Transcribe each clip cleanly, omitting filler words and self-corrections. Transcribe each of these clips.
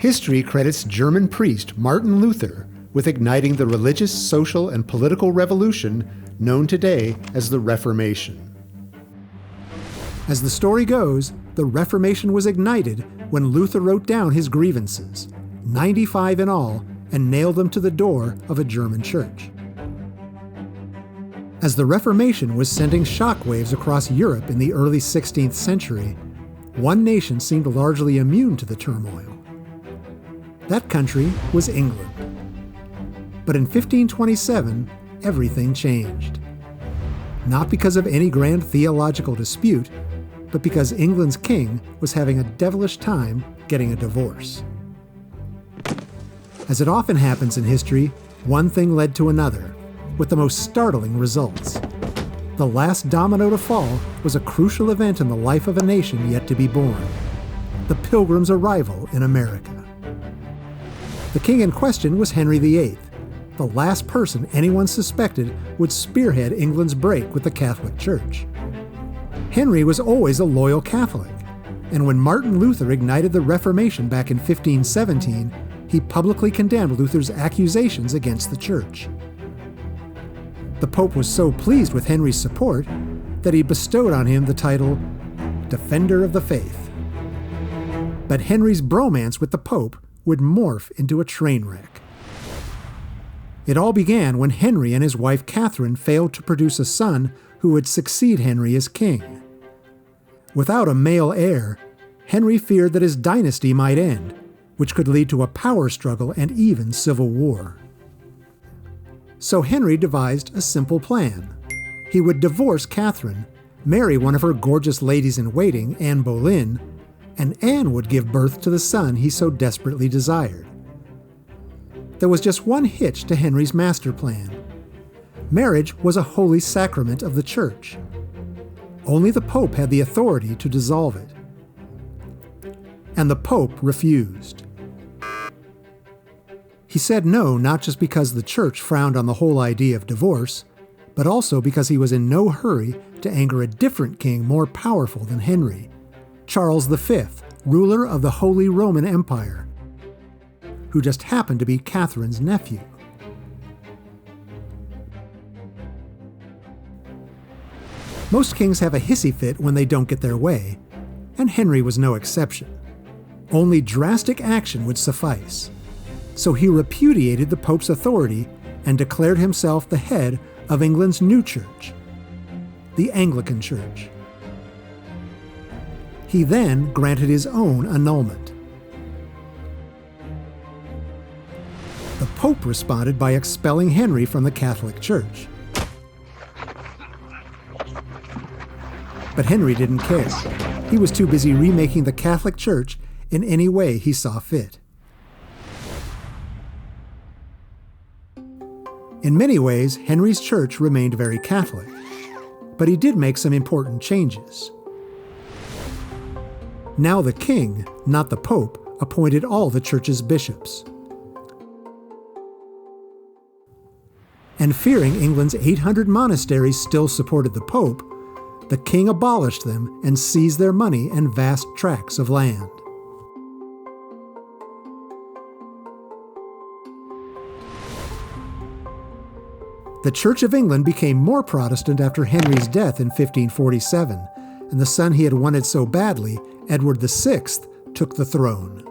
History credits German priest Martin Luther with igniting the religious, social, and political revolution known today as the Reformation. As the story goes, the Reformation was ignited when Luther wrote down his grievances, 95 in all, and nailed them to the door of a German church. As the Reformation was sending shockwaves across Europe in the early 16th century, one nation seemed largely immune to the turmoil. That country was England. But in 1527, everything changed. Not because of any grand theological dispute, but because England's king was having a devilish time getting a divorce. As it often happens in history, one thing led to another, with the most startling results. The last domino to fall was a crucial event in the life of a nation yet to be born: the Pilgrims' arrival in America. The king in question was Henry VIII, the last person anyone suspected would spearhead England's break with the Catholic Church. Henry was always a loyal Catholic, and when Martin Luther ignited the Reformation back in 1517, he publicly condemned Luther's accusations against the Church. The Pope was so pleased with Henry's support that he bestowed on him the title Defender of the Faith. But Henry's bromance with the Pope would morph into a train wreck. It all began when Henry and his wife Catherine failed to produce a son who would succeed Henry as king. Without a male heir, Henry feared that his dynasty might end, which could lead to a power struggle and even civil war. So Henry devised a simple plan. He would divorce Catherine, marry one of her gorgeous ladies-in-waiting, Anne Boleyn, and Anne would give birth to the son he so desperately desired. There was just one hitch to Henry's master plan. Marriage was a holy sacrament of the Church. Only the Pope had the authority to dissolve it. And the Pope refused. He said no not just because the Church frowned on the whole idea of divorce, but also because he was in no hurry to anger a different king more powerful than Henry, Charles V, ruler of the Holy Roman Empire, who just happened to be Catherine's nephew. Most kings have a hissy fit when they don't get their way, and Henry was no exception. Only drastic action would suffice. So he repudiated the Pope's authority and declared himself the head of England's new church, the Anglican Church. He then granted his own annulment. The Pope responded by expelling Henry from the Catholic Church. But Henry didn't care. He was too busy remaking the Catholic Church in any way he saw fit. In many ways, Henry's church remained very Catholic, but he did make some important changes. Now the king, not the Pope, appointed all the church's bishops. And fearing England's 800 monasteries still supported the Pope, the king abolished them and seized their money and vast tracts of land. The Church of England became more Protestant after Henry's death in 1547, and the son he had wanted so badly, Edward VI, took the throne.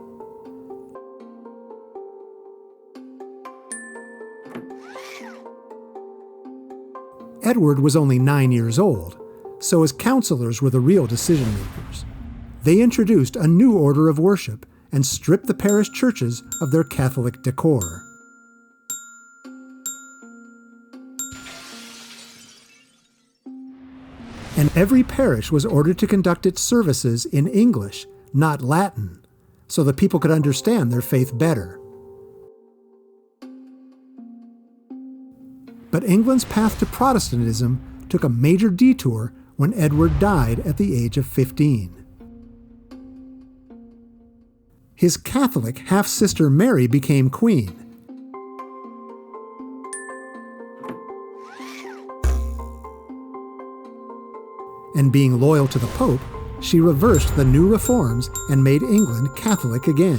Edward was only 9 years old, so his counselors were the real decision-makers. They introduced a new order of worship and stripped the parish churches of their Catholic decor. And every parish was ordered to conduct its services in English, not Latin, so that people could understand their faith better. But England's path to Protestantism took a major detour when Edward died at the age of 15. His Catholic half-sister Mary became queen. And being loyal to the Pope, she reversed the new reforms and made England Catholic again.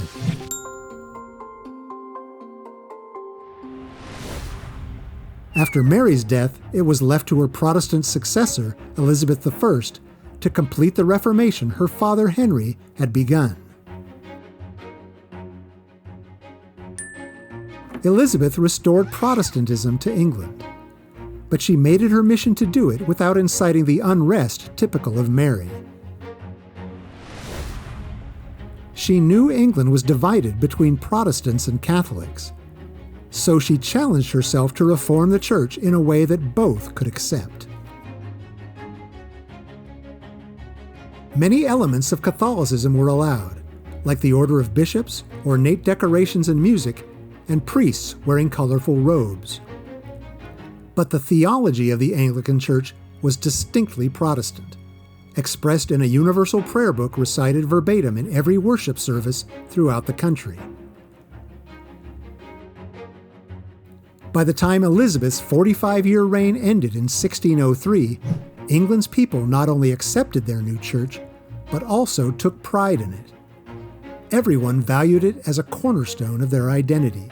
After Mary's death, it was left to her Protestant successor, Elizabeth I, to complete the Reformation her father Henry had begun. Elizabeth restored Protestantism to England, but she made it her mission to do it without inciting the unrest typical of Mary. She knew England was divided between Protestants and Catholics, so she challenged herself to reform the church in a way that both could accept. Many elements of Catholicism were allowed, like the order of bishops, ornate decorations and music, and priests wearing colorful robes. But the theology of the Anglican Church was distinctly Protestant, expressed in a universal prayer book recited verbatim in every worship service throughout the country. By the time Elizabeth's 45-year reign ended in 1603, England's people not only accepted their new church, but also took pride in it. Everyone valued it as a cornerstone of their identity.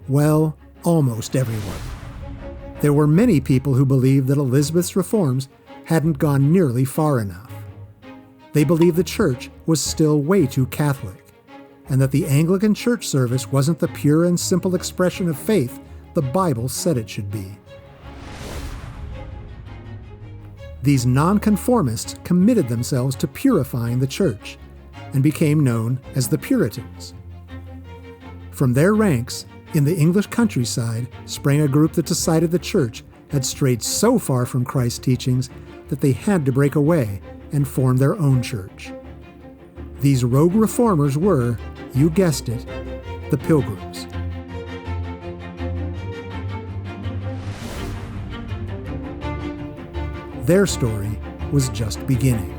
Well, almost everyone. There were many people who believed that Elizabeth's reforms hadn't gone nearly far enough. They believed the church was still way too Catholic, and that the Anglican church service wasn't the pure and simple expression of faith the Bible said it should be. These nonconformists committed themselves to purifying the church and became known as the Puritans. From their ranks, in the English countryside, sprang a group that decided the church had strayed so far from Christ's teachings that they had to break away and form their own church. These rogue reformers were, you guessed it, the Pilgrims. Their story was just beginning.